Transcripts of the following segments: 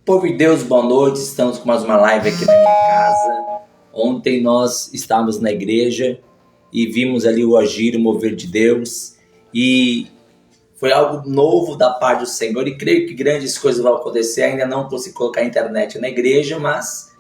Povo de Deus, boa noite. Estamos com mais uma live aqui na minha casa. Ontem nós estávamos na igreja e vimos ali o agir, o mover de Deus. E foi algo novo da parte do Senhor e creio que grandes coisas vão acontecer. Ainda não consegui colocar a internet na igreja, mas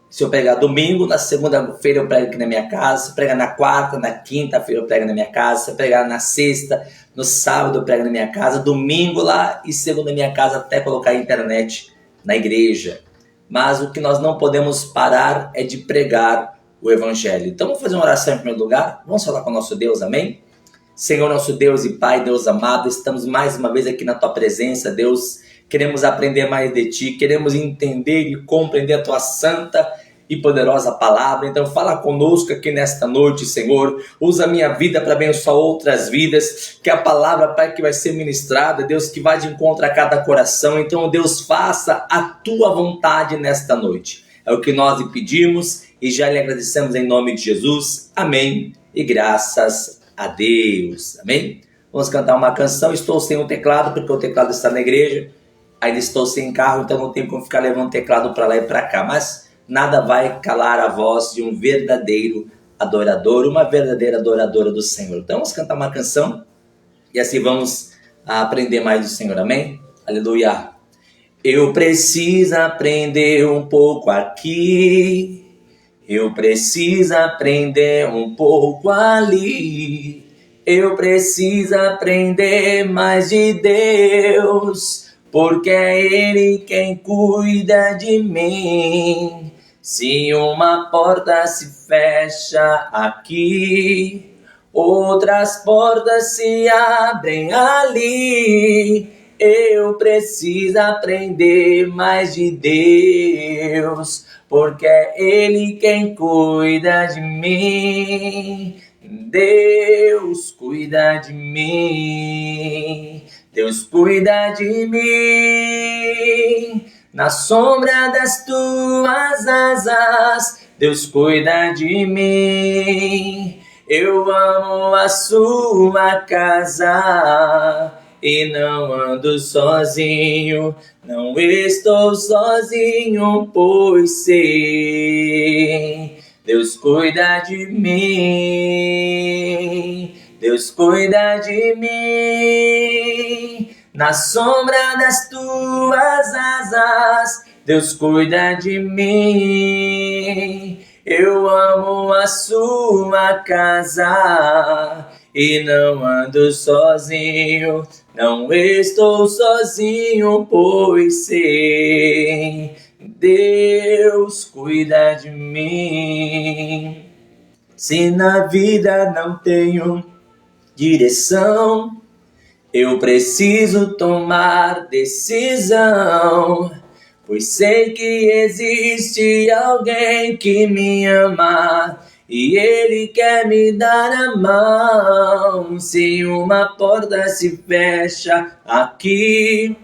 se eu pregar domingo, na segunda-feira eu prego aqui na minha casa. Se eu pregar na quarta, na quinta-feira eu prego na minha casa. Se eu pregar na sexta, no sábado eu prego na minha casa. Domingo lá e segunda na minha casa até colocar a internet na igreja. Mas o que nós não podemos parar é de pregar o Evangelho. Então vamos fazer uma oração em primeiro lugar. Vamos falar com o nosso Deus, amém? Senhor, nosso Deus e Pai, Deus amado, estamos mais uma vez aqui na Tua presença, Deus. Queremos aprender mais de Ti, queremos entender e compreender a Tua santa e poderosa palavra. Então fala conosco aqui nesta noite, Senhor. Usa a minha vida para abençoar outras vidas. Que a palavra, Pai, que vai ser ministrada, Deus, que vai de encontro a cada coração. Então, Deus, faça a Tua vontade nesta noite. É o que nós lhe pedimos e já lhe agradecemos em nome de Jesus. Amém. E graças a Deus. Amém? Vamos cantar uma canção. Estou sem o teclado, porque o teclado está na igreja. Ainda estou sem carro, então não tenho como ficar levando o teclado para lá e para cá. Mas nada vai calar a voz de um verdadeiro adorador, uma verdadeira adoradora do Senhor. Então vamos cantar uma canção e assim vamos aprender mais do Senhor. Amém? Aleluia. Eu preciso aprender um pouco aqui. Eu preciso aprender um pouco ali. Eu preciso aprender mais de Deus, porque é Ele quem cuida de mim. Se uma porta se fecha aqui, outras portas se abrem ali. Eu preciso aprender mais de Deus, porque é Ele quem cuida de mim. Deus cuida de mim. Deus cuida de mim. Na sombra das Tuas asas, Deus cuida de mim. Eu amo a Sua casa e não ando sozinho, não estou sozinho, pois sei, Deus cuida de mim, Deus cuida de mim. Na sombra das Tuas asas, Deus cuida de mim. Eu amo a Sua casa e não ando sozinho, não estou sozinho, pois sei, Deus cuida de mim. Se na vida não tenho direção, eu preciso tomar decisão, pois sei que existe alguém que me ama e Ele quer me dar a mão. Se uma porta se fecha aqui,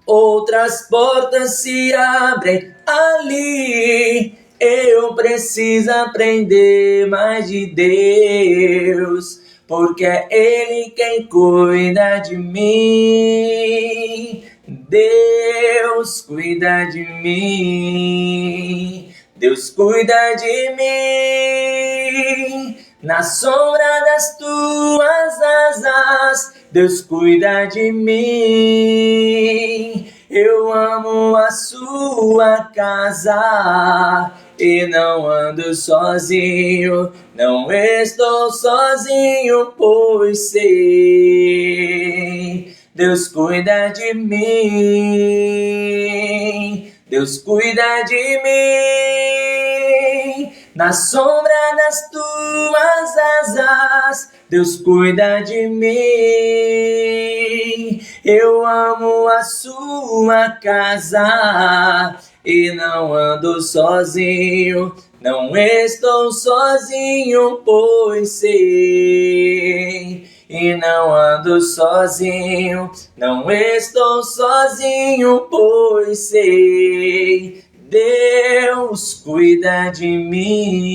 outras portas se abrem ali. Eu preciso aprender mais de Deus, porque é Ele quem cuida de mim. Deus cuida de mim. Deus cuida de mim. Na sombra das Tuas asas, Deus cuida de mim. Eu amo a Sua casa e não ando sozinho, não estou sozinho, pois sei, Deus cuida de mim. Deus cuida de mim. Na sombra das Tuas asas, Deus cuida de mim. Eu amo a Sua casa e não ando sozinho, não estou sozinho, pois sei. E não ando sozinho, não estou sozinho, pois sei, Deus cuida de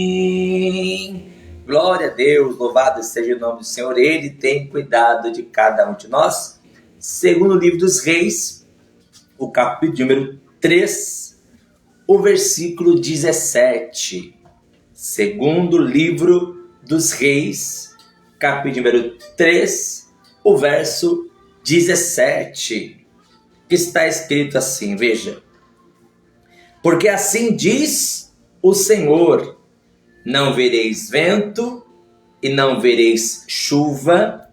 mim. Glória a Deus, louvado seja o nome do Senhor, Ele tem cuidado de cada um de nós. Segundo o livro dos Reis, o capítulo número 3, o versículo 17. Segundo livro dos Reis, capítulo número 3, o verso 17. Que está escrito assim, veja. Porque assim diz o Senhor, não vereis vento e não vereis chuva,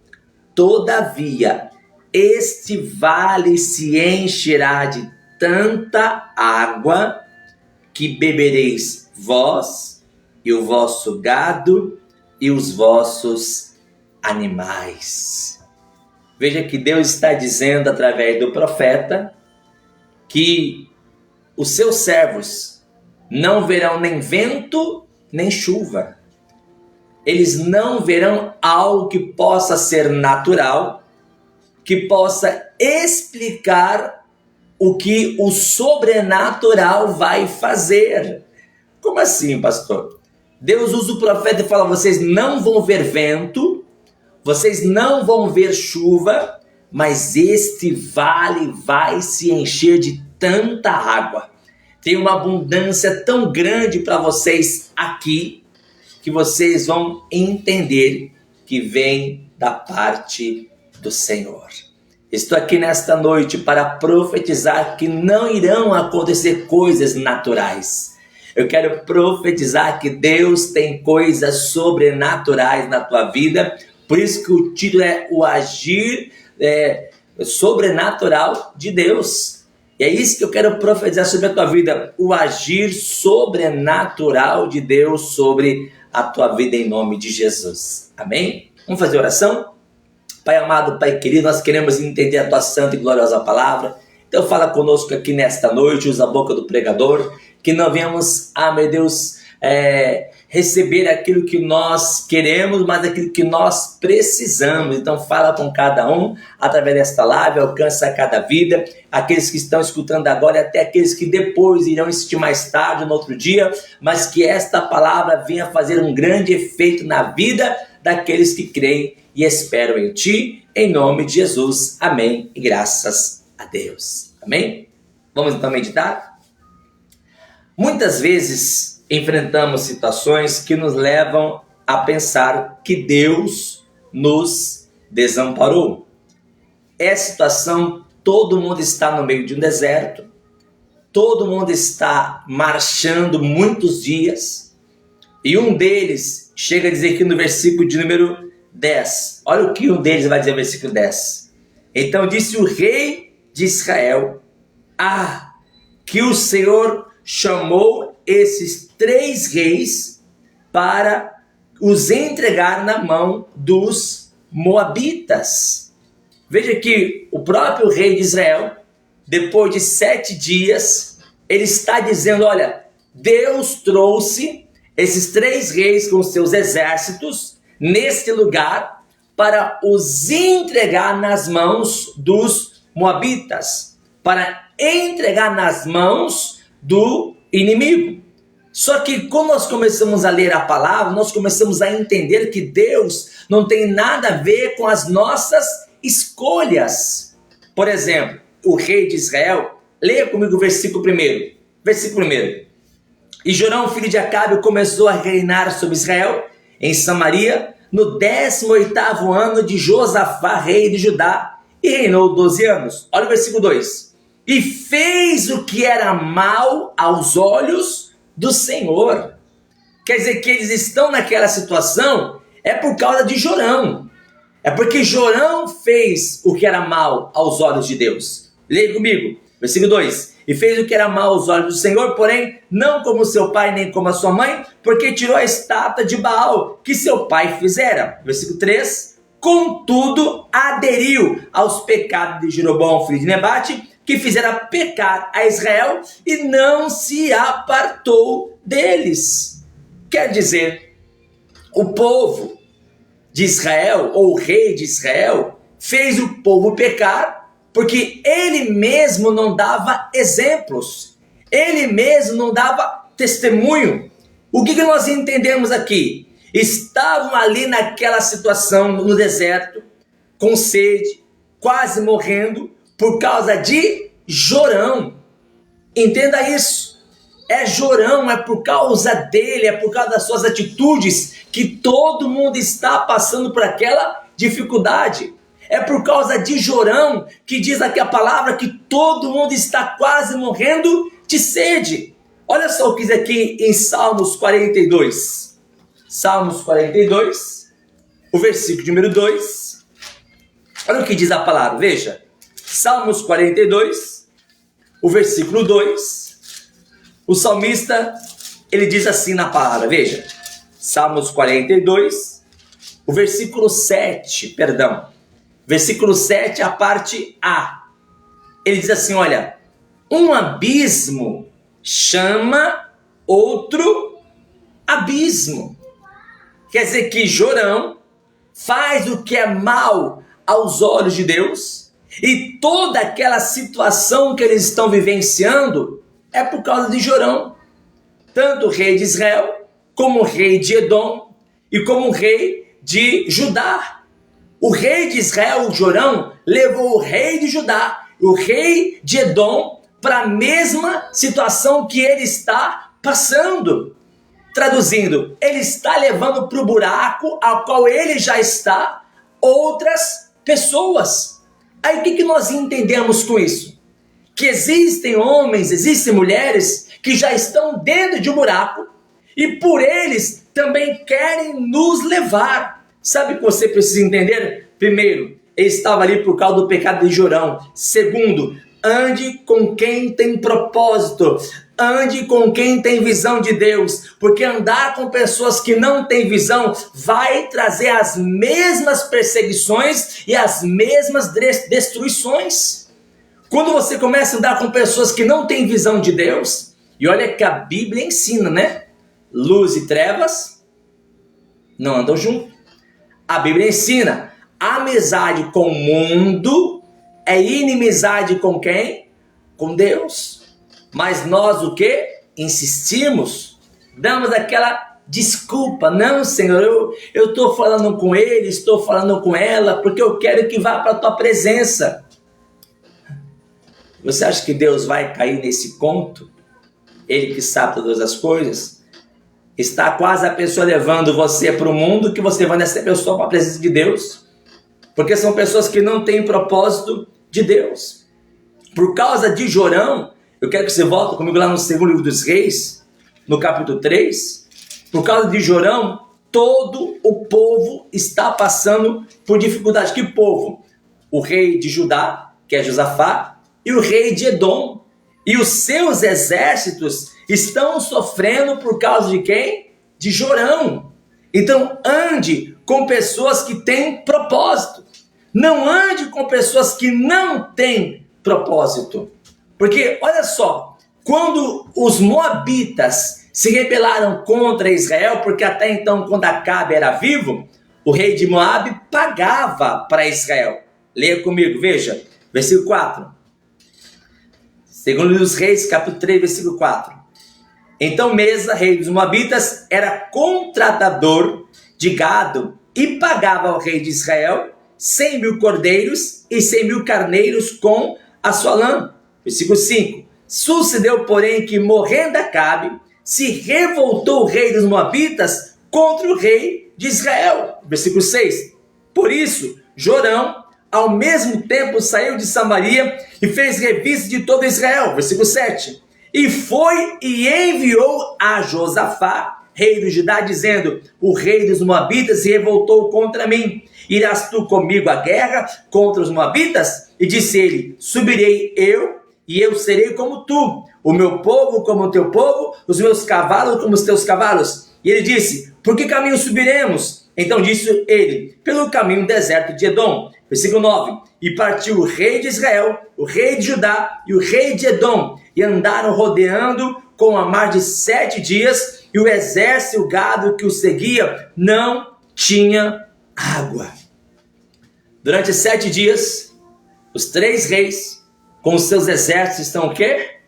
todavia este vale se encherá de tanta água que bebereis vós e o vosso gado e os vossos animais. Veja que Deus está dizendo através do profeta que os seus servos não verão nem vento nem chuva. Eles não verão algo que possa ser natural, que possa explicar o que o sobrenatural vai fazer. Como assim, pastor? Deus usa o profeta e fala: vocês não vão ver vento, vocês não vão ver chuva, mas este vale vai se encher de tanta água. Tem uma abundância tão grande para vocês aqui, que vocês vão entender que vem da parte do Senhor. Estou aqui nesta noite para profetizar que não irão acontecer coisas naturais. Eu quero profetizar que Deus tem coisas sobrenaturais na tua vida. Por isso que o título é o agir sobrenatural de Deus. E é isso que eu quero profetizar sobre a tua vida. O agir sobrenatural de Deus sobre a tua vida em nome de Jesus. Amém? Vamos fazer oração? Pai amado, Pai querido, nós queremos entender a tua santa e gloriosa palavra. Então fala conosco aqui nesta noite, usa a boca do pregador, que não venhamos, meu Deus, receber aquilo que nós queremos, mas aquilo que nós precisamos. Então fala com cada um, através desta live, alcança cada vida, aqueles que estão escutando agora e até aqueles que depois irão assistir mais tarde, no outro dia, mas que esta palavra venha fazer um grande efeito na vida daqueles que creem e esperam em Ti, em nome de Jesus. Amém. E graças a Deus. Amém? Vamos então meditar? Muitas vezes enfrentamos situações que nos levam a pensar que Deus nos desamparou. Essa situação, todo mundo está no meio de um deserto, todo mundo está marchando muitos dias, e um deles chega a dizer aqui no versículo de número 10. Olha o que um deles vai dizer no versículo 10. Então disse o rei de Israel: que o Senhor chamou esses 3 reis para os entregar na mão dos moabitas. Veja que o próprio rei de Israel, depois de 7 dias, ele está dizendo: olha, Deus trouxe esses 3 reis com seus exércitos neste lugar para os entregar nas mãos dos moabitas, para entregar nas mãos do inimigo. Só que quando nós começamos a ler a palavra, nós começamos a entender que Deus não tem nada a ver com as nossas escolhas. Por exemplo, o rei de Israel, leia comigo o versículo 1. Versículo 1. E Jorão, filho de Acabe, começou a reinar sobre Israel em Samaria no 18º ano de Josafá, rei de Judá, e reinou 12 anos. Olha o versículo 2. E fez o que era mal aos olhos do Senhor. Quer dizer que eles estão naquela situação é por causa de Jorão. É porque Jorão fez o que era mal aos olhos de Deus. Leia comigo, versículo 2. E fez o que era mal aos olhos do Senhor, porém, não como seu pai, nem como a sua mãe, porque tirou a estátua de Baal, que seu pai fizera. Versículo 3. Contudo, aderiu aos pecados de Jeroboão, filho de Nebate, que fizera pecar a Israel, e não se apartou deles. Quer dizer, o povo de Israel, ou o rei de Israel, fez o povo pecar, porque ele mesmo não dava exemplos, ele mesmo não dava testemunho. O que nós entendemos aqui? Estavam ali naquela situação no deserto, com sede, quase morrendo, por causa de Jorão. Entenda isso. É Jorão, é por causa dele, é por causa das suas atitudes que todo mundo está passando por aquela dificuldade. É por causa de Jorão que diz aqui a palavra que todo mundo está quase morrendo de sede. Olha só o que diz aqui em Salmos 42. Salmos 42, o versículo número 2. Olha o que diz a palavra, veja. Salmos 42, o versículo 2. O salmista, ele diz assim na palavra, veja. Salmos 42, o versículo 7, perdão. Versículo 7, a parte A. Ele diz assim, olha. Um abismo chama outro abismo. Quer dizer que Jorão faz o que é mal aos olhos de Deus, e toda aquela situação que eles estão vivenciando é por causa de Jorão. Tanto o rei de Israel, como o rei de Edom, e como o rei de Judá. O rei de Israel, o Jorão, levou o rei de Judá, o rei de Edom, para a mesma situação que ele está passando. Traduzindo, ele está levando para o buraco ao qual ele já está outras pessoas. Aí o que nós entendemos com isso? Que existem homens, existem mulheres que já estão dentro de um buraco e por eles também querem nos levar. Sabe o que você precisa entender? Primeiro, ele estava ali por causa do pecado de Jorão. Segundo, ande com quem tem propósito. Ande com quem tem visão de Deus, porque andar com pessoas que não têm visão vai trazer as mesmas perseguições e as mesmas destruições. Quando você começa a andar com pessoas que não têm visão de Deus, e olha que a Bíblia ensina, né? Luz e trevas não andam juntos. A Bíblia ensina, amizade com o mundo é inimizade com quem? Com Deus. Mas nós o que? Insistimos, damos aquela desculpa. Não, Senhor, eu estou falando com ele, estou falando com ela, porque eu quero que vá para a tua presença. Você acha que Deus vai cair nesse conto? Ele que sabe todas as coisas. Está quase a pessoa levando você para o mundo, que você vai nessa pessoa para a presença de Deus. Porque são pessoas que não têm propósito de Deus. Por causa de Jorão, eu quero que você volte comigo lá no segundo livro dos Reis, no capítulo 3. Por causa de Jorão, todo o povo está passando por dificuldade. Que povo? O rei de Judá, que é Josafá, e o rei de Edom. E os seus exércitos estão sofrendo por causa de quem? De Jorão. Então ande com pessoas que têm propósito. Não ande com pessoas que não têm propósito. Porque, olha só, quando os moabitas se rebelaram contra Israel, porque até então, quando Acabe era vivo, o rei de Moabe pagava para Israel. Leia comigo, veja, versículo 4. Segundo dos Reis, capítulo 3, versículo 4. Então Mesa, rei dos moabitas, era contratador de gado e pagava ao rei de Israel 100.000 cordeiros e 100.000 carneiros com a sua lã. Versículo 5. Sucedeu, porém, que morrendo Acabe, se revoltou o rei dos moabitas contra o rei de Israel. Versículo 6. Por isso, Jorão, ao mesmo tempo, saiu de Samaria e fez revista de todo Israel. Versículo 7. E foi e enviou a Josafá, rei do Judá, dizendo: o rei dos moabitas se revoltou contra mim. Irás tu comigo à guerra contra os moabitas? E disse ele: subirei eu, e eu serei como tu, o meu povo como o teu povo, os meus cavalos como os teus cavalos. E ele disse: por que caminho subiremos? Então disse ele: pelo caminho deserto de Edom. Versículo 9. E partiu o rei de Israel, o rei de Judá e o rei de Edom, e andaram rodeando com a mar de 7 dias, e o exército e o gado que o seguia não tinha água. Durante 7 dias, os 3 reis com os seus exércitos estão o quê?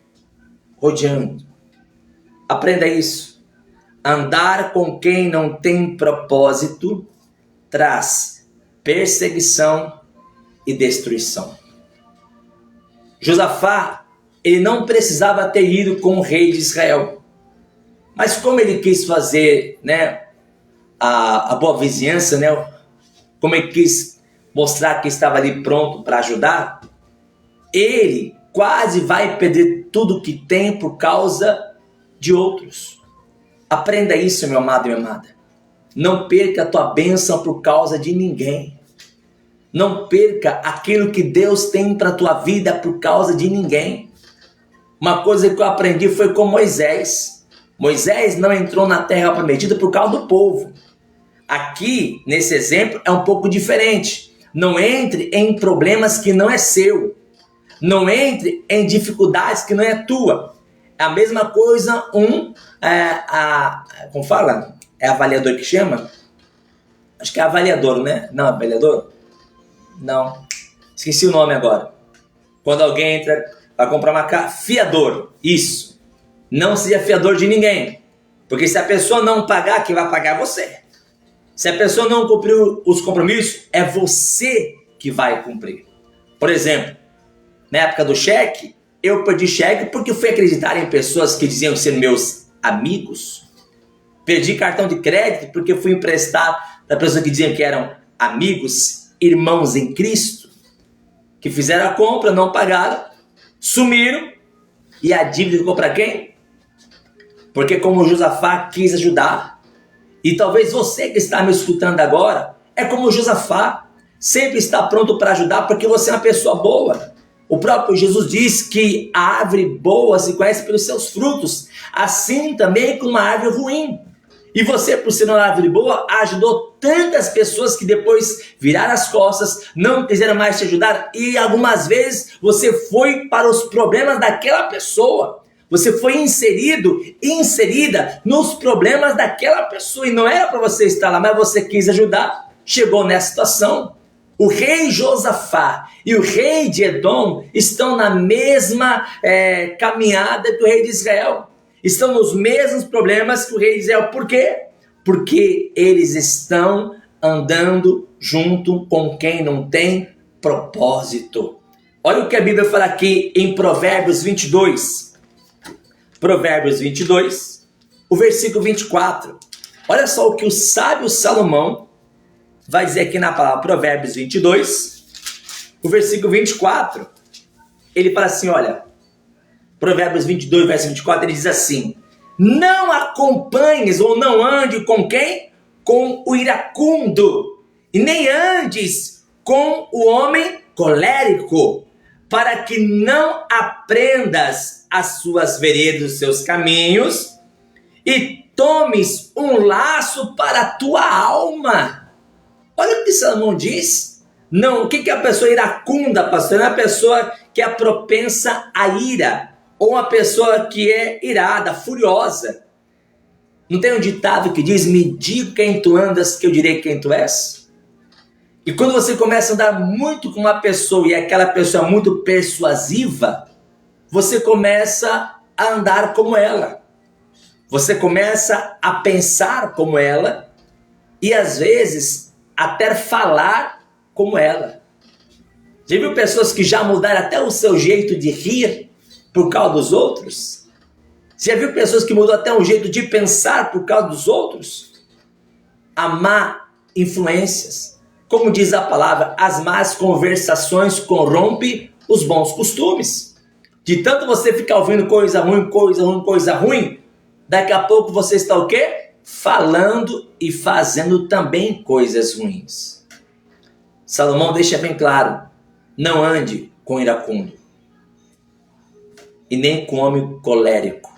Rodeando. Aprenda isso. Andar com quem não tem propósito traz perseguição e destruição. Josafá ele não precisava ter ido com o rei de Israel. Mas como ele quis fazer, né, a boa vizinhança, né, como ele quis mostrar que estava ali pronto para ajudar, ele quase vai perder tudo que tem por causa de outros. Aprenda isso, meu amado e minha amada. Não perca a tua bênção por causa de ninguém. Não perca aquilo que Deus tem para a tua vida por causa de ninguém. Uma coisa que eu aprendi foi com Moisés. Moisés não entrou na terra prometida por causa do povo. Aqui, nesse exemplo, é um pouco diferente. Não entre em problemas que não é seu. Não entre em dificuldades que não é tua. É a mesma coisa como fala? É avaliador que chama? Acho que é avaliador, né? Não, avaliador? Não. Esqueci o nome agora. Quando alguém entra para comprar uma casa, fiador. Isso. Não seja fiador de ninguém. Porque se a pessoa não pagar, quem vai pagar é você. Se a pessoa não cumprir os compromissos, é você que vai cumprir. Por exemplo, na época do cheque, eu perdi cheque porque fui acreditar em pessoas que diziam ser meus amigos. Perdi cartão de crédito porque fui emprestar da pessoa que diziam que eram amigos, irmãos em Cristo, que fizeram a compra, não pagaram, sumiram, e a dívida ficou para quem? Porque como Josafá quis ajudar, e talvez você que está me escutando agora, é como Josafá, sempre está pronto para ajudar porque você é uma pessoa boa. O próprio Jesus diz que a árvore boa se conhece pelos seus frutos, assim também com uma árvore ruim. E você, por ser uma árvore boa, ajudou tantas pessoas que depois viraram as costas, não quiseram mais te ajudar, e algumas vezes você foi para os problemas daquela pessoa. Você foi inserida nos problemas daquela pessoa, e não era para você estar lá, mas você quis ajudar, chegou nessa situação. O rei Josafá e o rei de Edom estão na mesma caminhada que o rei de Israel. Estão nos mesmos problemas que o rei de Israel. Por quê? Porque eles estão andando junto com quem não tem propósito. Olha o que a Bíblia fala aqui em Provérbios 22. Provérbios 22, o versículo 24. Olha só o que o sábio Salomão vai dizer aqui na palavra Provérbios 22, o versículo 24. Ele fala assim, olha, Provérbios 22, versículo 24, ele diz assim: não acompanhes ou não ande com quem? Com o iracundo, e nem andes com o homem colérico, para que não aprendas as suas veredas, os seus caminhos, e tomes um laço para a tua alma. Olha o que Salomão diz. Não, o que é a pessoa iracunda, pastor? É uma pessoa que é propensa à ira, ou uma pessoa que é irada, furiosa. Não tem um ditado que diz: me diga quem tu andas, que eu direi quem tu és? E quando você começa a andar muito com uma pessoa, e aquela pessoa é muito persuasiva, você começa a andar como ela. Você começa a pensar como ela, e às vezes até falar como ela. Já viu pessoas que já mudaram até o seu jeito de rir por causa dos outros? Já viu pessoas que mudam até o jeito de pensar por causa dos outros? A má influências. Como diz a palavra, as más conversações corrompem os bons costumes. De tanto você ficar ouvindo coisa ruim, coisa ruim, daqui a pouco você está o quê? Falando e fazendo também coisas ruins. Salomão deixa bem claro: não ande com iracundo e nem com homem colérico,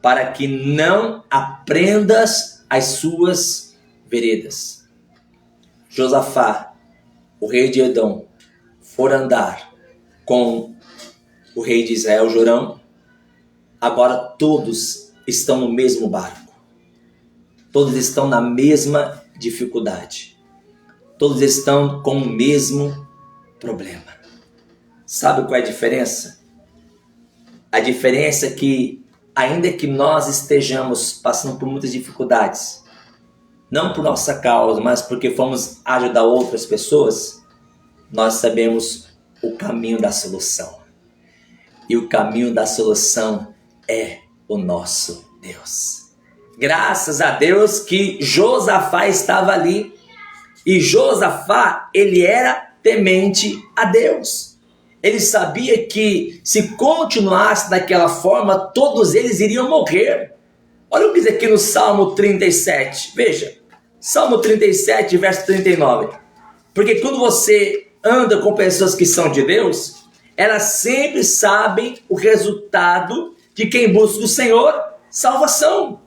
para que não aprendas as suas veredas. Josafá, o rei de Edom, for andar com o rei de Israel, Jorão. Agora todos estão no mesmo barco. Todos estão na mesma dificuldade. Todos estão com o mesmo problema. Sabe qual é a diferença? A diferença é que, ainda que nós estejamos passando por muitas dificuldades, não por nossa causa, mas porque fomos ajudar outras pessoas, nós sabemos o caminho da solução. e o caminho da solução é o nosso Deus. Graças a Deus que Josafá estava ali. E Josafá, ele era temente a Deus. Ele sabia que se continuasse daquela forma, todos eles iriam morrer. Olha o que diz aqui no Salmo 37. Veja, Salmo 37, verso 39. Porque quando você anda com pessoas que são de Deus, elas sempre sabem o resultado de quem busca o Senhor, salvação.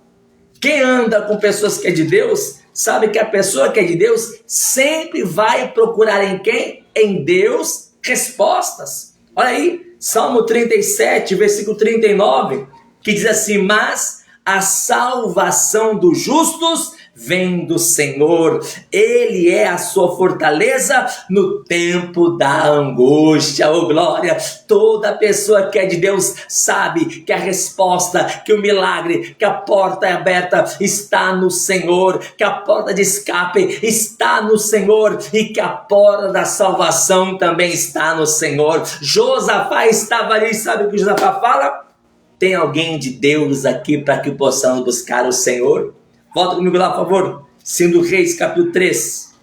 Quem anda com pessoas que é de Deus, sabe que a pessoa que é de Deus sempre vai procurar em quem? Em Deus, respostas. Olha aí, Salmo 37, versículo 39, que diz assim: mas a salvação dos justos vem do Senhor, Ele é a sua fortaleza no tempo da angústia. Oh glória, toda pessoa que é de Deus sabe que a resposta, que o milagre, que a porta é aberta está no Senhor, que a porta de escape está no Senhor e que a porta da salvação também está no Senhor. Josafá estava ali, sabe o que Josafá fala? Tem alguém de Deus aqui para que possamos buscar o Senhor? Volta comigo lá, por favor. 2 Reis, capítulo 3.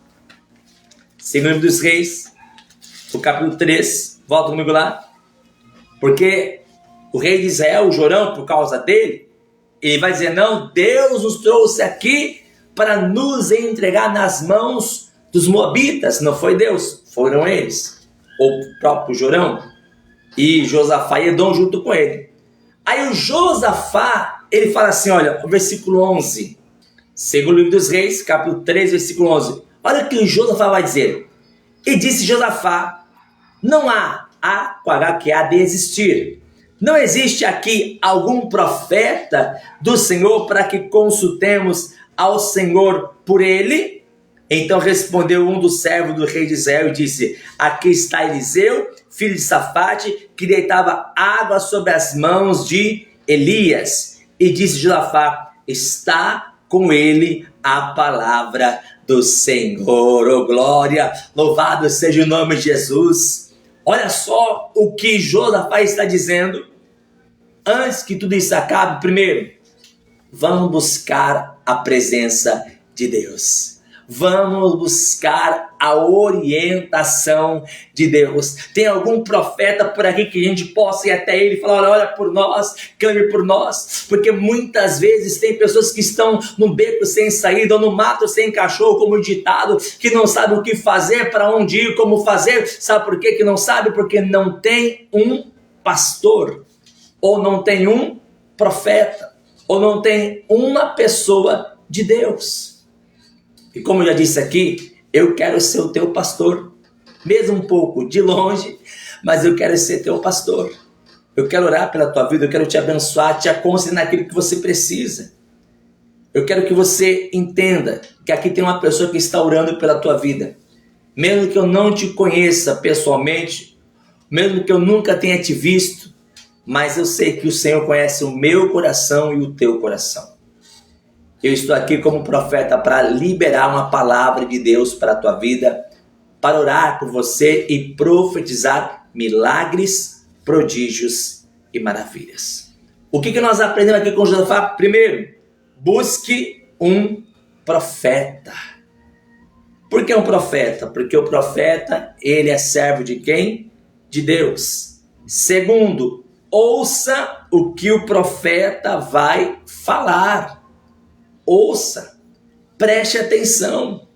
2 dos Reis, o capítulo 3. Volta comigo lá. Porque o rei de Israel, o Jorão, por causa dele, ele vai dizer: não, Deus nos trouxe aqui para nos entregar nas mãos dos moabitas. Não foi Deus, foram eles. O próprio Jorão. E Josafá e Edom junto com ele. Aí o Josafá, ele fala assim, olha, o versículo 11. Segundo o livro dos Reis, capítulo 3, versículo 11. Olha o que o Josafá vai dizer. E disse Josafá: não há com H que há de existir. Não existe aqui algum profeta do Senhor para que consultemos ao Senhor por ele? Então respondeu um dos servos do rei de Israel e disse: aqui está Eliseu, filho de Safate, que deitava água sobre as mãos de Elias. E disse Josafá: está com ele a palavra do Senhor. Oh glória, louvado seja o nome de Jesus. Olha só o que Josafá está dizendo. Antes que tudo isso acabe, primeiro, vamos buscar a presença de Deus. Vamos buscar a orientação de Deus. Tem algum profeta por aqui que a gente possa ir até ele e falar: olha por nós, clame por nós. Porque muitas vezes tem pessoas que estão no beco sem saída, ou no mato sem cachorro, como ditado, que não sabe o que fazer, para onde ir, como fazer. Sabe por que não sabe? Porque não tem um pastor, ou não tem um profeta, ou não tem uma pessoa de Deus. E como eu já disse aqui, eu quero ser o teu pastor, mesmo um pouco de longe, mas eu quero ser teu pastor. Eu quero orar pela tua vida, eu quero te abençoar, te aconselhar naquilo que você precisa. Eu quero que você entenda que aqui tem uma pessoa que está orando pela tua vida. Mesmo que eu não te conheça pessoalmente, mesmo que eu nunca tenha te visto, mas eu sei que o Senhor conhece o meu coração e o teu coração. Eu estou aqui como profeta para liberar uma palavra de Deus para a tua vida, para orar por você e profetizar milagres, prodígios e maravilhas. O que nós aprendemos aqui com Josafá? Primeiro, busque um profeta. Por que um profeta? Porque o profeta, ele é servo de quem? De Deus. Segundo, ouça o que o profeta vai falar. Ouça, preste atenção.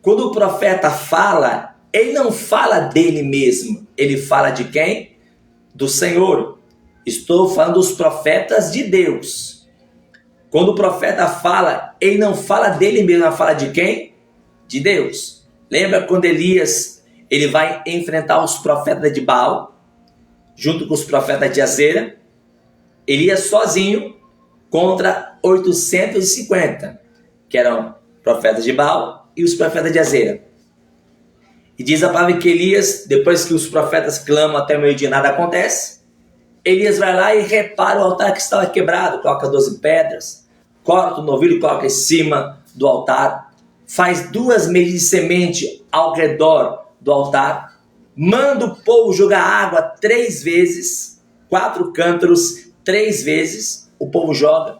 Quando o profeta fala, ele não fala dele mesmo, ele fala de quem? Do Senhor. Estou falando dos profetas de Deus. Quando o profeta fala, ele não fala dele mesmo, ele fala de quem? De Deus. Lembra quando Elias, ele vai enfrentar os profetas de Baal, junto com os profetas de Azera? Elias sozinho contra 850, que eram profetas de Baal e os profetas de Azera. E diz a palavra que Elias, depois que os profetas clamam até o meio-dia, nada acontece. Elias vai lá e repara o altar que estava quebrado, coloca 12 pedras, corta o novilho e coloca em cima do altar, faz 2 medidas de semente ao redor do altar, manda o povo jogar água 3 vezes, 4 cântaros 3 vezes, o povo joga,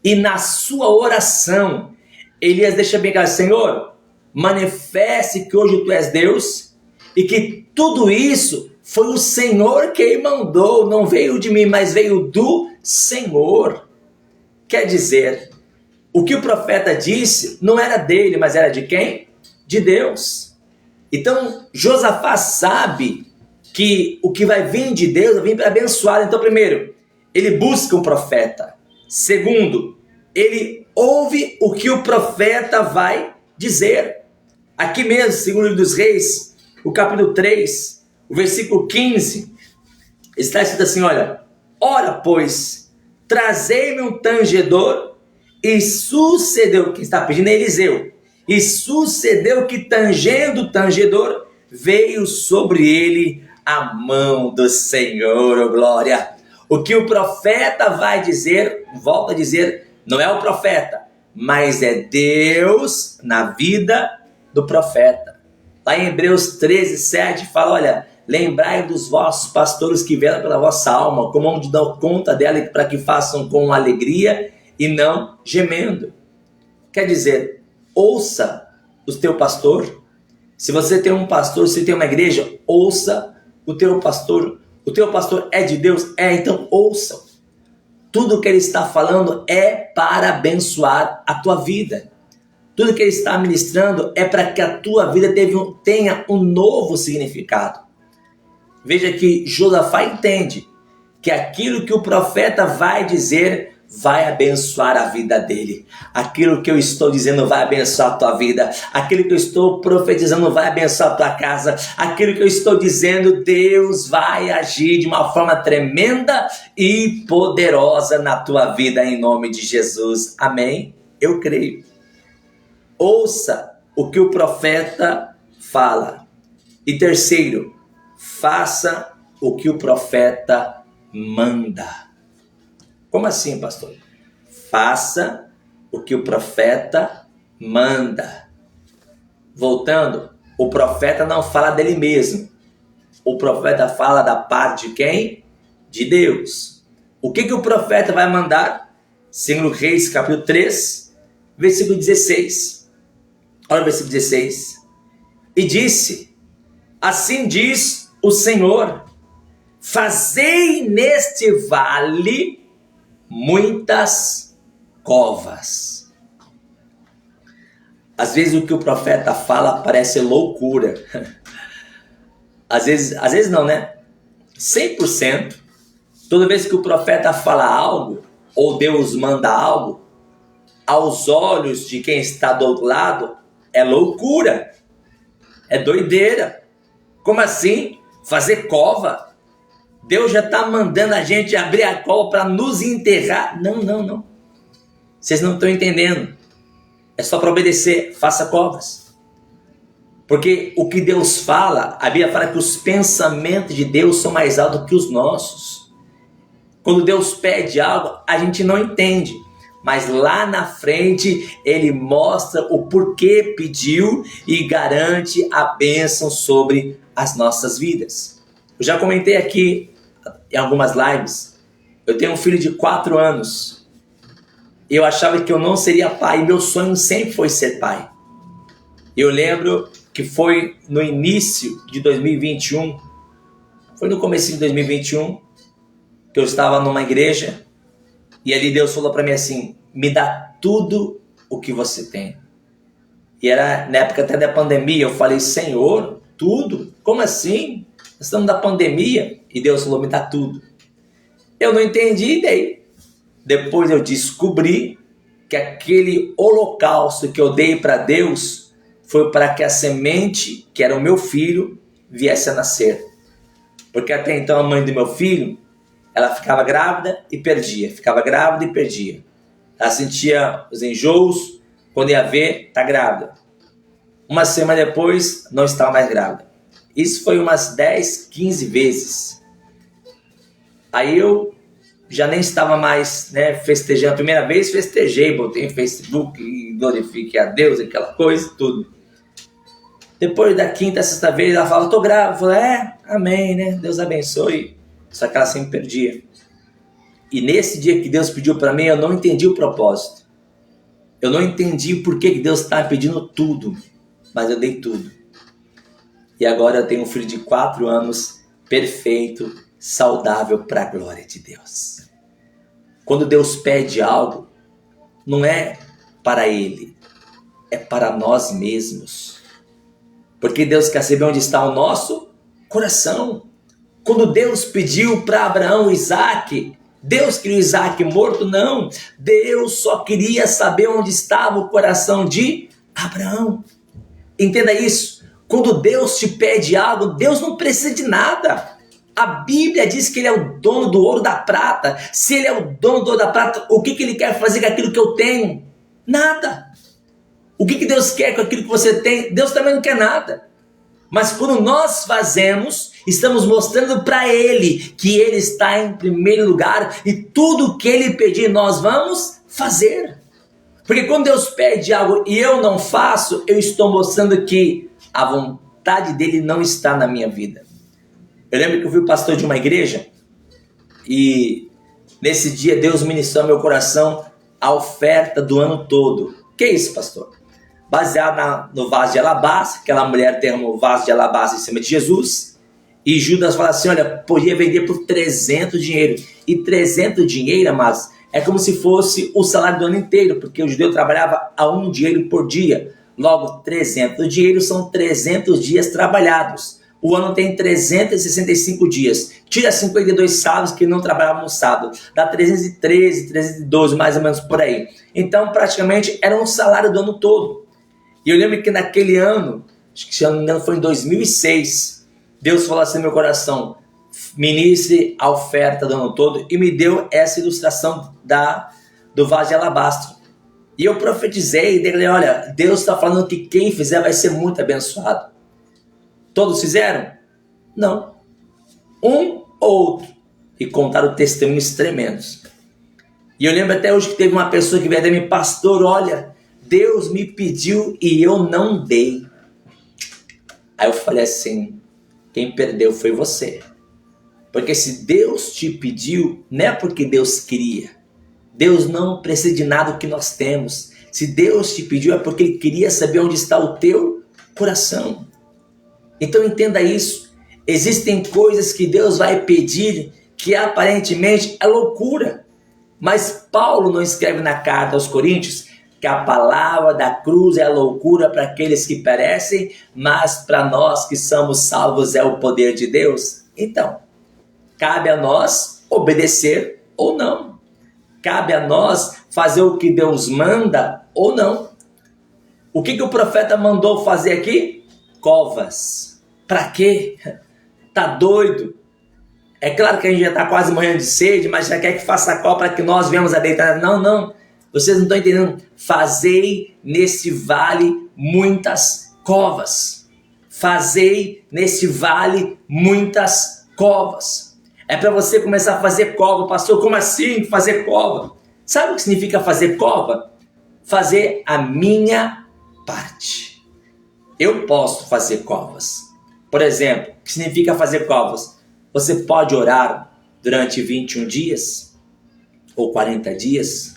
e na sua oração, Elias deixa bem claro: Senhor, manifeste que hoje tu és Deus, e que tudo isso foi o Senhor quem mandou, não veio de mim, mas veio do Senhor. Quer dizer, o que o profeta disse não era dele, mas era de quem? De Deus. Então, Josafá sabe que o que vai vir de Deus vai vir para abençoar. Então, primeiro, ele busca um profeta. Segundo, ele ouve o que o profeta vai dizer. Aqui mesmo, segundo o livro dos Reis, o capítulo 3, o versículo 15, está escrito assim, olha: ora, pois, trazei-me um tangedor, e sucedeu, quem está pedindo é Eliseu, e sucedeu que tangendo o tangedor, veio sobre ele a mão do Senhor, oh glória. O que o profeta vai dizer, volta a dizer, não é o profeta, mas é Deus na vida do profeta. Lá em Hebreus 13, 7 fala, olha, lembrai dos vossos pastores que velam pela vossa alma, como onde dão conta dela, para que façam com alegria e não gemendo. Quer dizer, ouça o teu pastor. Se você tem um pastor, se tem uma igreja, ouça o teu pastor. O teu pastor é de Deus? É, então ouça. Tudo que ele está falando é para abençoar a tua vida. Tudo que ele está ministrando é para que a tua vida tenha um novo significado. Veja que Josafá entende que aquilo que o profeta vai dizer vai abençoar a vida dele. Aquilo que eu estou dizendo vai abençoar a tua vida. Aquilo que eu estou profetizando vai abençoar a tua casa. Aquilo que eu estou dizendo, Deus vai agir de uma forma tremenda e poderosa na tua vida, em nome de Jesus. Amém? Eu creio. Ouça o que o profeta fala. E terceiro, faça o que o profeta manda. Como assim, pastor? Faça o que o profeta manda. Voltando, o profeta não fala dele mesmo. O profeta fala da parte de quem? De Deus. O que o profeta vai mandar? Segundo Reis, capítulo 3, versículo 16. Olha o versículo 16. E disse, assim diz o Senhor, fazei neste vale muitas covas. Às vezes o que o profeta fala parece loucura. Às vezes não, né? 100%. Toda vez que o profeta fala algo, ou Deus manda algo, aos olhos de quem está do outro lado, é loucura. É doideira. Como assim? Fazer cova? Deus já está mandando a gente abrir a cova para nos enterrar. Não. Vocês não estão entendendo. É só para obedecer. Faça covas. Porque o que Deus fala, a Bíblia fala que os pensamentos de Deus são mais altos que os nossos. Quando Deus pede algo, a gente não entende. Mas lá na frente, Ele mostra o porquê pediu e garante a bênção sobre as nossas vidas. Eu já comentei aqui em algumas lives, eu tenho um filho de 4 anos, eu achava que eu não seria pai, meu sonho sempre foi ser pai. Eu lembro que foi no início de 2021, foi no começo de 2021, que eu estava numa igreja, e ali Deus falou para mim assim, me dá tudo o que você tem. E era na época até da pandemia, eu falei, Senhor, tudo? Como assim? Nós estamos na pandemia. E Deus falou, me dá tudo. Eu não entendi e dei. Depois eu descobri que aquele holocausto que eu dei para Deus foi para que a semente, que era o meu filho, viesse a nascer. Porque até então a mãe do meu filho, ela ficava grávida e perdia. Ficava grávida e perdia. Ela sentia os enjoos, quando ia ver, está grávida. Uma semana depois, não estava mais grávida. Isso foi umas 10, 15 vezes. Aí eu já nem estava mais festejando. A primeira vez festejei, botei em Facebook, glorifique a Deus, aquela coisa, tudo. Depois da quinta, sexta vez, ela fala, estou grávida. Eu falei, amém, né? Deus abençoe. Só que ela sempre perdia. E nesse dia que Deus pediu para mim, eu não entendi o propósito. Eu não entendi por que Deus estava pedindo tudo. Mas eu dei tudo. E agora eu tenho um filho de 4 anos, perfeito, saudável para a glória de Deus. Quando Deus pede algo, não é para Ele, é para nós mesmos. Porque Deus quer saber onde está o nosso coração. Quando Deus pediu para Abraão Isaac, Deus queria Isaac morto? Não. Deus só queria saber onde estava o coração de Abraão. Entenda isso. Quando Deus te pede algo, Deus não precisa de nada. A Bíblia diz que Ele é o dono do ouro e da prata. Se Ele é o dono do ouro e da prata, o que Ele quer fazer com aquilo que eu tenho? Nada. O que Deus quer com aquilo que você tem? Deus também não quer nada. Mas quando nós fazemos, estamos mostrando para Ele que Ele está em primeiro lugar e tudo que Ele pedir nós vamos fazer. Porque quando Deus pede algo e eu não faço, eu estou mostrando que a vontade dEle não está na minha vida. Eu lembro que eu fui pastor de uma igreja e nesse dia Deus ministrou ao meu coração a oferta do ano todo. Que é isso, pastor? Baseado no vaso de alabastro, aquela mulher tem um vaso de alabastro em cima de Jesus, e Judas fala assim, olha, podia vender por 300 dinheiro, e 300 dinheiro, amados, é como se fosse o salário do ano inteiro, porque o judeu trabalhava a 1 dinheiro por dia, logo 300 dinheiros são 300 dias trabalhados, o ano tem 365 dias, tira 52 sábados que não trabalhavam no sábado, dá 313, 312, mais ou menos por aí, então praticamente era um salário do ano todo. E eu lembro que naquele ano, acho que se eu não me engano foi em 2006, Deus falou assim no meu coração, ministre a oferta do ano todo, e me deu essa ilustração do vaso de alabastro. E eu profetizei, e falei, olha, Deus está falando que quem fizer vai ser muito abençoado. Todos fizeram? Não. Um ou outro. E contaram testemunhos tremendos. E eu lembro até hoje que teve uma pessoa que veio até mim, pastor, olha, Deus me pediu e eu não dei. Aí eu falei assim, quem perdeu foi você. Porque se Deus te pediu, não é porque Deus queria. Deus não precisa de nada que nós temos. Se Deus te pediu é porque Ele queria saber onde está o teu coração. Então entenda isso. Existem coisas que Deus vai pedir que aparentemente é loucura. Mas Paulo não escreve na carta aos Coríntios que a palavra da cruz é loucura para aqueles que perecem, mas para nós que somos salvos é o poder de Deus. Então, cabe a nós obedecer ou não. Cabe a nós fazer o que Deus manda ou não. O que o profeta mandou fazer aqui? Covas. Para quê? Tá doido? É claro que a gente já está quase morrendo de sede, mas já quer que faça cova para que nós venhamos a deitar. Não. Vocês não estão entendendo. Fazei nesse vale muitas covas. Fazei nesse vale muitas covas. É para você começar a fazer cova. Pastor, como assim fazer cova? Sabe o que significa fazer cova? Fazer a minha parte. Eu posso fazer covas. Por exemplo, o que significa fazer covas? Você pode orar durante 21 dias ou 40 dias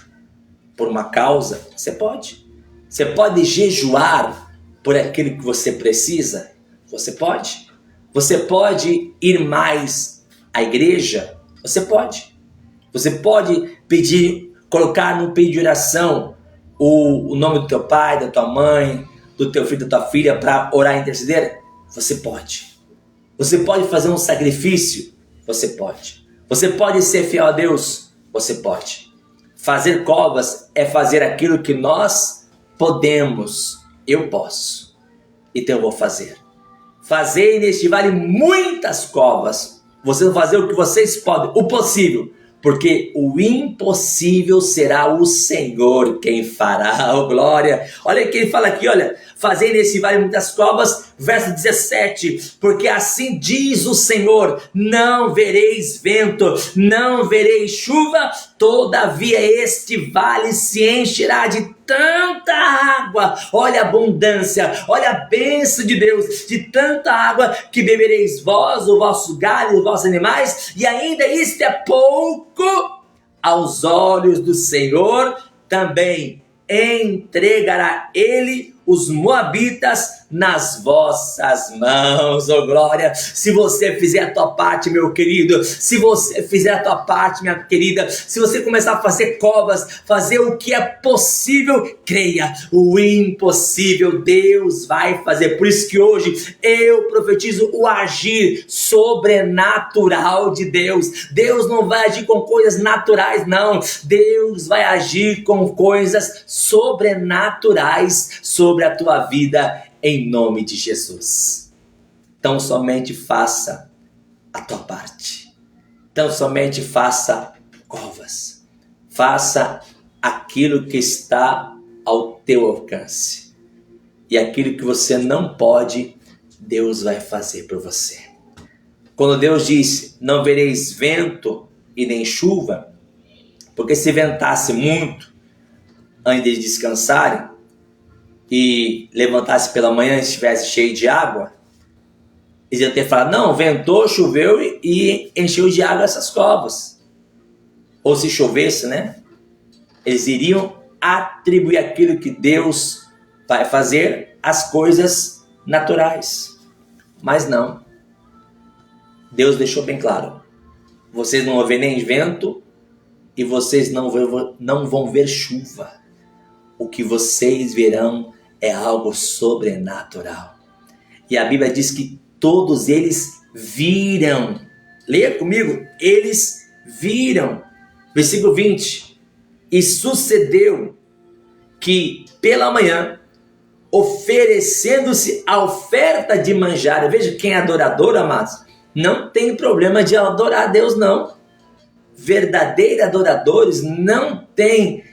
por uma causa? Você pode. Você pode jejuar por aquilo que você precisa? Você pode. Você pode ir mais à igreja? Você pode. Você pode pedir, colocar no pedido de oração o nome do teu pai, da tua mãe, do teu filho, da tua filha para orar e interceder? Você pode. Você pode fazer um sacrifício? Você pode. Você pode ser fiel a Deus? Você pode. Fazer covas é fazer aquilo que nós podemos. Eu posso. Então eu vou fazer. Fazer neste vale muitas covas. Vocês vão fazer o que vocês podem, o possível. Porque o impossível será o Senhor quem fará, oh glória. Olha o que ele fala aqui, olha. fazei nesse vale muitas covas. Verso 17, porque assim diz o Senhor, não vereis vento, não vereis chuva, todavia este vale se encherá de tanta água. Olha a abundância, olha a bênção de Deus, de tanta água que bebereis vós, o vosso gado, os vossos animais, e ainda isto é pouco aos olhos do Senhor. Também entregará ele os moabitas nas vossas mãos. Oh glória! Se você fizer a tua parte, meu querido, se você fizer a tua parte, minha querida, se você começar a fazer covas, fazer o que é possível, creia, o impossível Deus vai fazer. Por isso que hoje eu profetizo o agir sobrenatural de Deus. Deus não vai agir com coisas naturais, não. Deus vai agir com coisas sobrenaturais sobre a tua vida, em nome de Jesus. Então somente faça a tua parte. Então somente faça covas. Faça aquilo que está ao teu alcance. E aquilo que você não pode, Deus vai fazer por você. Quando Deus disse, não vereis vento e nem chuva, porque se ventasse muito antes de descansarem, e levantasse pela manhã e estivesse cheio de água, eles iam ter falado, não, ventou, choveu e encheu de água essas covas. Ou se chovesse, né? Eles iriam atribuir aquilo que Deus vai fazer às coisas naturais. Mas não. Deus deixou bem claro. Vocês não vão ver nem vento e vocês não vão ver chuva. O que vocês verão é algo sobrenatural. E a Bíblia diz que todos eles viram. Leia comigo. Eles viram. Versículo 20. E sucedeu que pela manhã, oferecendo-se a oferta de manjar. Veja, quem é adorador, amados, não tem problema de adorar a Deus, não. Verdadeiros adoradores não tem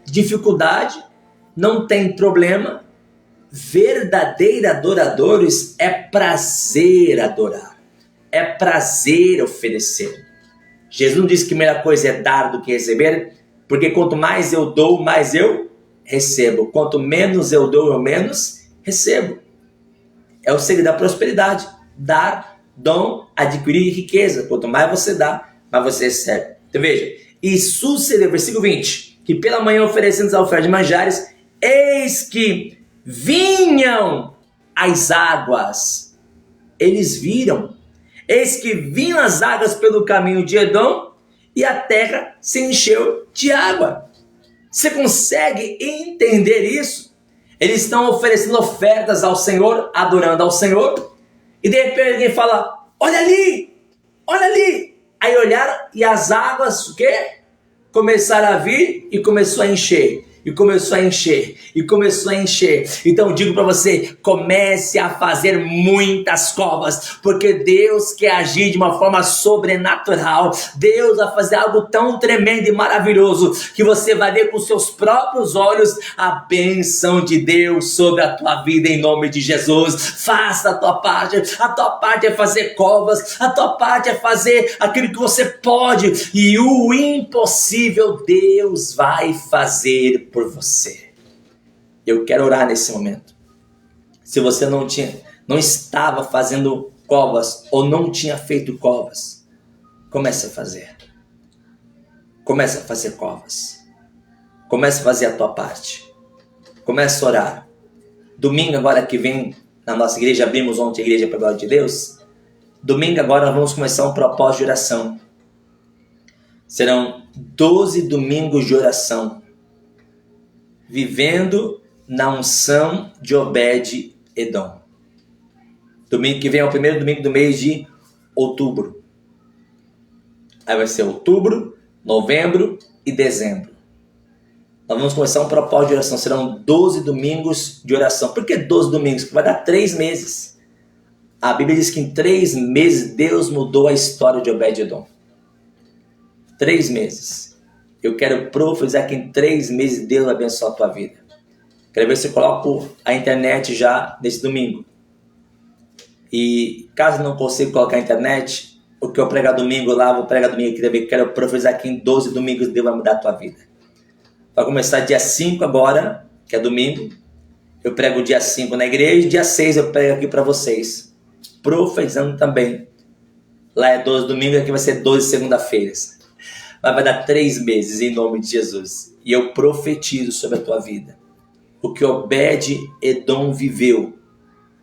dificuldade, não tem problema. Verdadeiros adoradores é prazer adorar, é prazer oferecer. Jesus não disse que a melhor coisa é dar do que receber, porque quanto mais eu dou, mais eu recebo. Quanto menos eu dou, eu menos recebo. É o segredo da prosperidade. Dar, dom, adquirir riqueza. Quanto mais você dá, mais você recebe. Então veja, e sucedeu, versículo 20, que pela manhã oferecendo a oferta de manjares, eis que vinham as águas. Eles viram. Eis que vinham as águas pelo caminho de Edom e a terra se encheu de água. Você consegue entender isso? Eles estão oferecendo ofertas ao Senhor, adorando ao Senhor, e de repente alguém fala, olha ali, olha ali. Aí olharam e as águas, o quê? Começaram a vir e começou a encher. E começou a encher, e começou a encher. Então eu digo para você, comece a fazer muitas covas, porque Deus quer agir de uma forma sobrenatural. Deus vai fazer algo tão tremendo e maravilhoso, que você vai ver com seus próprios olhos a bênção de Deus sobre a tua vida, em nome de Jesus. Faça a tua parte é fazer covas, a tua parte é fazer aquilo que você pode, e o impossível Deus vai fazer por você. Eu quero orar nesse momento. Se você não estava fazendo covas ou não tinha feito covas, comece a fazer. Comece a fazer covas. Comece a fazer a tua parte. Comece a orar. Domingo agora que vem na nossa igreja, abrimos ontem a igreja para a glória de Deus. Domingo agora nós vamos começar um propósito de oração. Serão 12 domingos de oração, vivendo na unção de Obed-Edom. Domingo que vem é o primeiro domingo do mês de outubro. Aí vai ser outubro, novembro e dezembro. Nós vamos começar um propósito de oração. Serão 12 domingos de oração. Por que 12 domingos? Porque vai dar 3 meses. A Bíblia diz que em 3 meses Deus mudou a história de Obed-Edom. 3 meses. Eu quero profetizar que em 3 meses Deus vai abençoar a tua vida. Quero ver se eu coloco a internet já nesse domingo. E caso não consiga colocar a internet, o que eu pregar domingo lá, vou pregar domingo aqui também. Quero profetizar que em 12 domingos Deus vai mudar a tua vida. Vai começar dia 5 agora, que é domingo. Eu prego dia 5 na igreja, dia 6 eu prego aqui para vocês. Profetizando também. Lá é 12 domingo, aqui vai ser 12 segunda-feiras. Vai dar 3 meses em nome de Jesus. E eu profetizo sobre a tua vida. O que Obed-Edom viveu,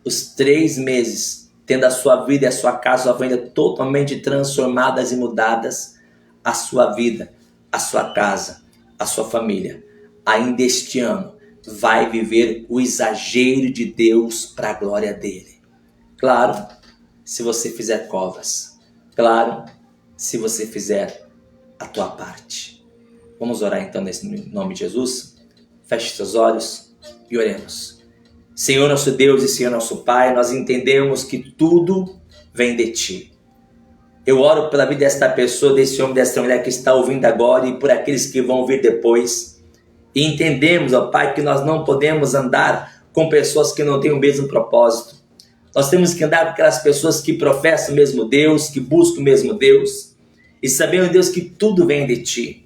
os 3 meses, tendo a sua vida e a sua casa, a sua família totalmente transformadas e mudadas, a sua vida, a sua casa, a sua família, ainda este ano, vai viver o exagero de Deus para a glória dele. Claro, se você fizer covas. Claro, se você fizer a tua parte. Vamos orar então nesse nome de Jesus? Feche seus olhos e oremos. Senhor nosso Deus e Senhor nosso Pai, nós entendemos que tudo vem de Ti. Eu oro pela vida desta pessoa, desse homem, desta mulher que está ouvindo agora e por aqueles que vão ouvir depois. E entendemos, ó Pai, que nós não podemos andar com pessoas que não têm o mesmo propósito. Nós temos que andar com aquelas pessoas que professam o mesmo Deus, que buscam o mesmo Deus. E sabendo, Deus, que tudo vem de Ti.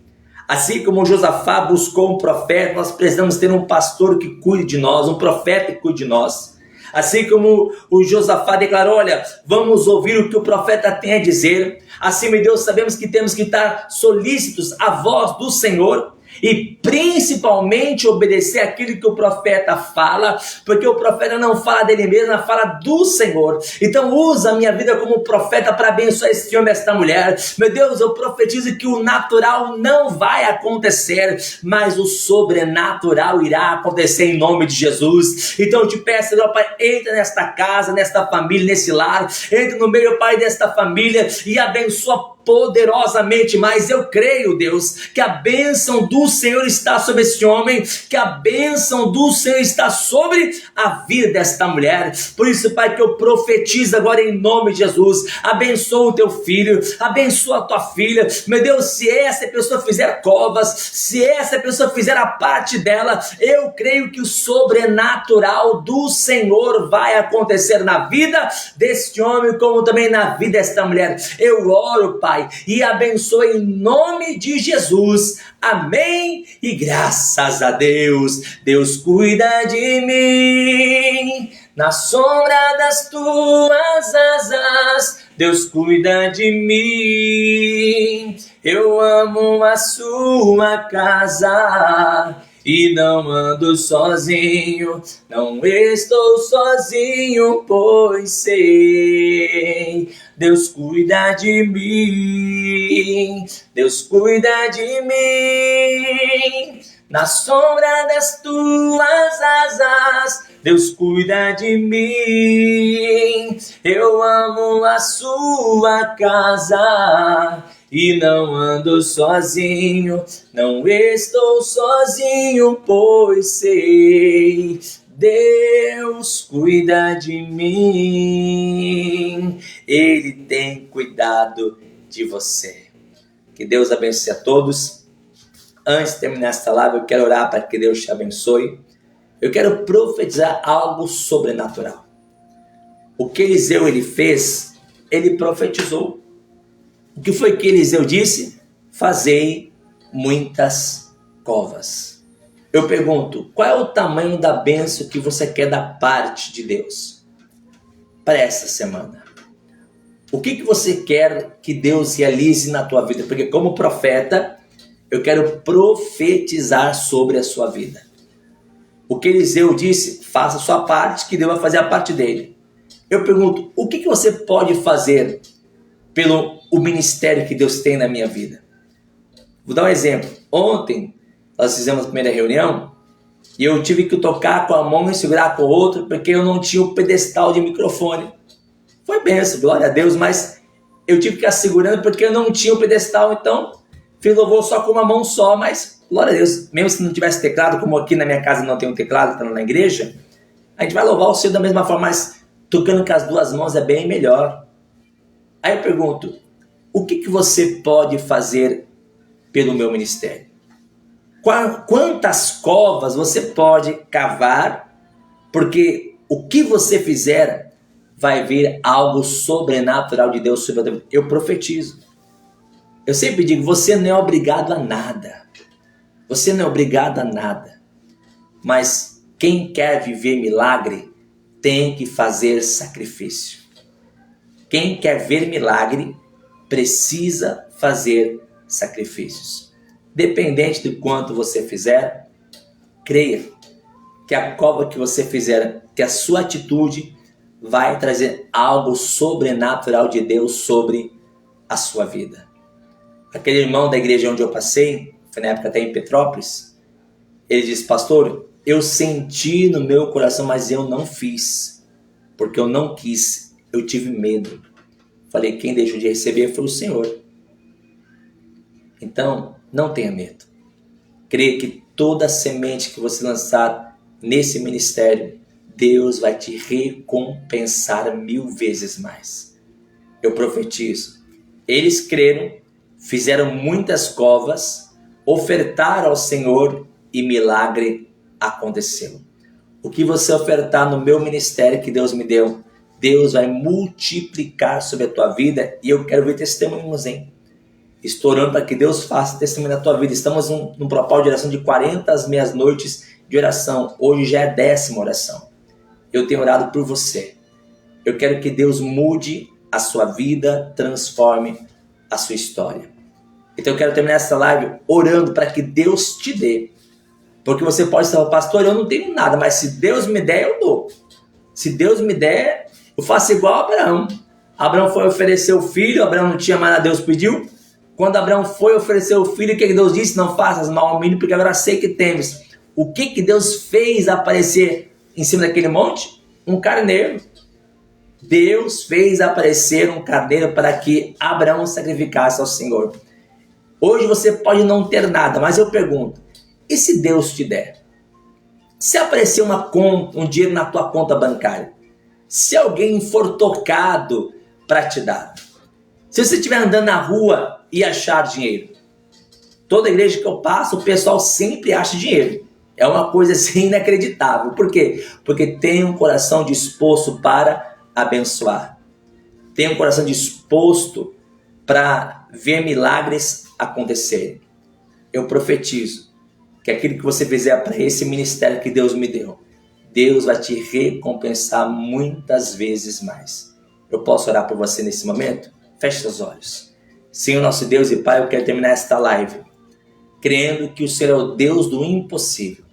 Assim como Josafá buscou um profeta, nós precisamos ter um pastor que cuide de nós, um profeta que cuide de nós. Assim como o Josafá declarou, olha, vamos ouvir o que o profeta tem a dizer. Assim, meu Deus, sabemos que temos que estar solícitos à voz do Senhor e principalmente obedecer aquilo que o profeta fala, porque o profeta não fala dele mesmo, fala do Senhor. Então usa a minha vida como profeta para abençoar esse homem, esta mulher. Meu Deus, eu profetizo que o natural não vai acontecer, mas o sobrenatural irá acontecer em nome de Jesus. Então eu te peço, meu Pai, entra nesta casa, nesta família, nesse lar, entra no meio, Pai, desta família e abençoa poderosamente. Mas eu creio, Deus, que a bênção do Senhor está sobre esse homem, que a bênção do Senhor está sobre a vida desta mulher. Por isso, Pai, que eu profetizo agora em nome de Jesus, abençoa o teu filho, abençoa a tua filha. Meu Deus, se essa pessoa fizer covas, se essa pessoa fizer a parte dela, eu creio que o sobrenatural do Senhor vai acontecer na vida deste homem, como também na vida desta mulher. Eu oro, Pai, e abençoe em nome de Jesus. Amém e graças a Deus. Deus cuida de mim na sombra das tuas asas. Deus cuida de mim. Eu amo a sua casa e não ando sozinho, não estou sozinho, pois sei, Deus cuida de mim, Deus cuida de mim, na sombra das tuas asas, Deus cuida de mim, eu amo a sua casa e não ando sozinho, não estou sozinho, pois sei, Deus cuida de mim, Ele tem cuidado de você. Que Deus abençoe a todos. Antes de terminar esta live, eu quero orar para que Deus te abençoe. Eu quero profetizar algo sobrenatural. O que Eliseu ele fez, ele profetizou. O que foi que Eliseu disse? Fazei muitas covas. Eu pergunto, qual é o tamanho da bênção que você quer da parte de Deus para essa semana? O que você quer que Deus realize na tua vida? Porque como profeta, eu quero profetizar sobre a sua vida. O que Eliseu disse, faça a sua parte, que Deus vai fazer a parte dele. Eu pergunto, o que você pode fazer pelo o ministério que Deus tem na minha vida? Vou dar um exemplo. Ontem, nós fizemos a primeira reunião e eu tive que tocar com a mão e segurar com a outra porque eu não tinha o pedestal de microfone. Foi benção, glória a Deus, mas eu tive que ficar segurando porque eu não tinha o pedestal, então fiz louvor só com uma mão só, mas glória a Deus, mesmo se não tivesse teclado, como aqui na minha casa não tem um teclado, está na igreja, a gente vai louvar o Senhor da mesma forma, mas tocando com as duas mãos é bem melhor. Aí eu pergunto, o que você pode fazer pelo meu ministério? Quantas covas você pode cavar, porque o que você fizer vai vir algo sobrenatural de Deus sobre a tua vida. Eu profetizo. Eu sempre digo, você não é obrigado a nada. Você não é obrigado a nada. Mas quem quer viver milagre tem que fazer sacrifício. Quem quer ver milagre precisa fazer sacrifícios. Dependente de quanto você fizer, creia que a cova que você fizer, que a sua atitude vai trazer algo sobrenatural de Deus sobre a sua vida. Aquele irmão da igreja onde eu passei, foi na época até em Petrópolis, ele disse, pastor, eu senti no meu coração, mas eu não fiz, porque eu não quis, eu tive medo. Falei, quem deixou de receber foi o Senhor. Então, não tenha medo. Creia que toda semente que você lançar nesse ministério, Deus vai te recompensar 1000 vezes mais. Eu profetizo. Eles creram, fizeram muitas covas, ofertaram ao Senhor e milagre aconteceu. O que você ofertar no meu ministério que Deus me deu, Deus vai multiplicar sobre a tua vida e eu quero ver testemunhos, hein? Estou orando para que Deus faça testemunho na tua vida. Estamos num propósito de oração de 40 meias noites de oração. Hoje já é a 10ª oração. Eu tenho orado por você. Eu quero que Deus mude a sua vida, transforme a sua história. Então eu quero terminar essa live orando para que Deus te dê. Porque você pode estar, pastor, eu não tenho nada, mas se Deus me der, eu dou. Se Deus me der, eu faço igual a Abraão. Abraão foi oferecer o filho, Abraão não tinha mais nada, Deus pediu. Quando Abraão foi oferecer o filho, o que Deus disse? Não faças mal ao menino, porque agora sei que temes. O que Deus fez aparecer em cima daquele monte? Um carneiro. Deus fez aparecer um carneiro para que Abraão sacrificasse ao Senhor. Hoje você pode não ter nada, mas eu pergunto, e se Deus te der? Se aparecer um dinheiro na tua conta bancária, se alguém for tocado para te dar, se você estiver andando na rua e achar dinheiro, toda igreja que eu passo, o pessoal sempre acha dinheiro. É uma coisa assim inacreditável. Por quê? Porque tem um coração disposto para abençoar. Tem um coração disposto para ver milagres acontecerem. Eu profetizo que aquilo que você fizer para esse ministério que Deus me deu, Deus vai te recompensar muitas vezes mais. Eu posso orar por você nesse momento? Feche seus olhos. Senhor, nosso Deus e Pai, eu quero terminar esta live crendo que o Senhor é o Deus do impossível.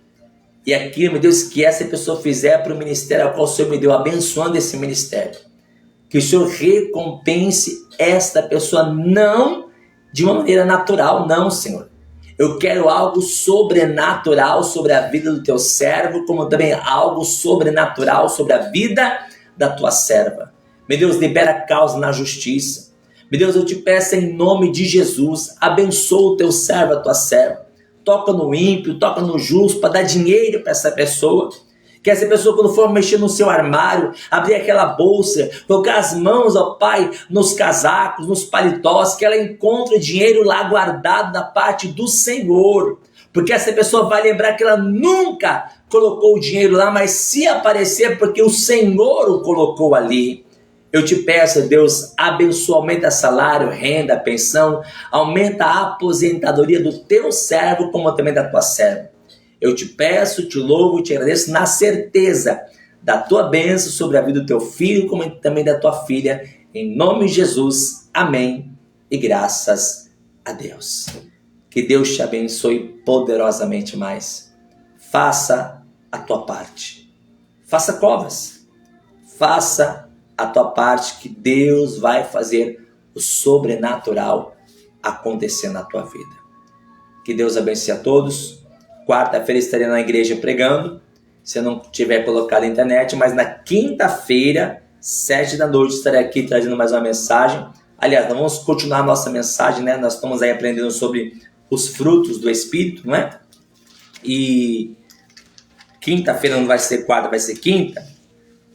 E aquilo, meu Deus, que essa pessoa fizer para o ministério ao qual o Senhor me deu, abençoando esse ministério, que o Senhor recompense esta pessoa, não de uma maneira natural, não, Senhor. Eu quero algo sobrenatural sobre a vida do teu servo, como também algo sobrenatural sobre a vida da tua serva. Meu Deus, libera causa na justiça. Meu Deus, eu te peço em nome de Jesus, abençoa o teu servo, a tua serva. Toca no ímpio, toca no justo, para dar dinheiro para essa pessoa. Que essa pessoa, quando for mexer no seu armário, abrir aquela bolsa, colocar as mãos, ó Pai, nos casacos, nos paletós, que ela encontre dinheiro lá guardado da parte do Senhor. Porque essa pessoa vai lembrar que ela nunca colocou o dinheiro lá, mas se aparecer, porque o Senhor o colocou ali. Eu te peço, Deus, abençoa, aumenta salário, renda, pensão, aumenta a aposentadoria do teu servo, como também da tua serva. Eu te peço, te louvo, te agradeço na certeza da tua bênção sobre a vida do teu filho, como também da tua filha, em nome de Jesus, amém, e graças a Deus. Que Deus te abençoe poderosamente mais. Faça a tua parte. Faça covas. Faça a tua parte, que Deus vai fazer o sobrenatural acontecer na tua vida. Que Deus abençoe a todos. Quarta-feira estarei na igreja pregando, se eu não tiver colocado na internet, mas na quinta-feira, 7 da noite, estarei aqui trazendo mais uma mensagem. Aliás, nós vamos continuar a nossa mensagem, né? Nós estamos aí aprendendo sobre os frutos do Espírito, não é? E quinta-feira não vai ser quarta, vai ser quinta.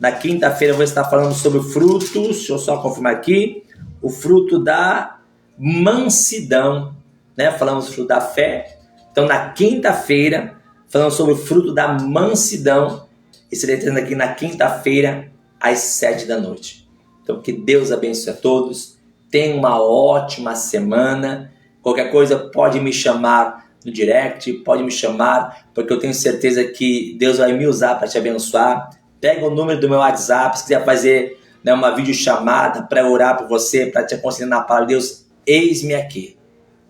Na quinta-feira eu vou estar falando sobre frutos, deixa eu só confirmar aqui, o fruto da mansidão, né? Falamos do fruto da fé, Então, na quinta-feira, falando sobre o fruto da mansidão, estarei trazendo aqui na quinta-feira, às 7 da noite. Então, que Deus abençoe a todos. Tenha uma ótima semana. Qualquer coisa pode me chamar no direct, pode me chamar, porque eu tenho certeza que Deus vai me usar para te abençoar. Pega o número do meu WhatsApp, se quiser fazer uma videochamada para orar por você, para te aconselhar na palavra de Deus, eis-me aqui.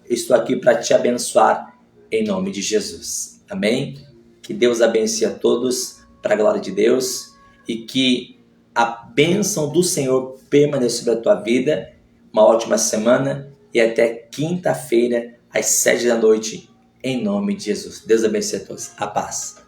Eu estou aqui para te abençoar em nome de Jesus. Amém? Que Deus abençoe a todos para a glória de Deus e que a bênção do Senhor permaneça sobre a tua vida. Uma ótima semana e até quinta-feira às 7 da noite em nome de Jesus. Deus abençoe a todos. A paz.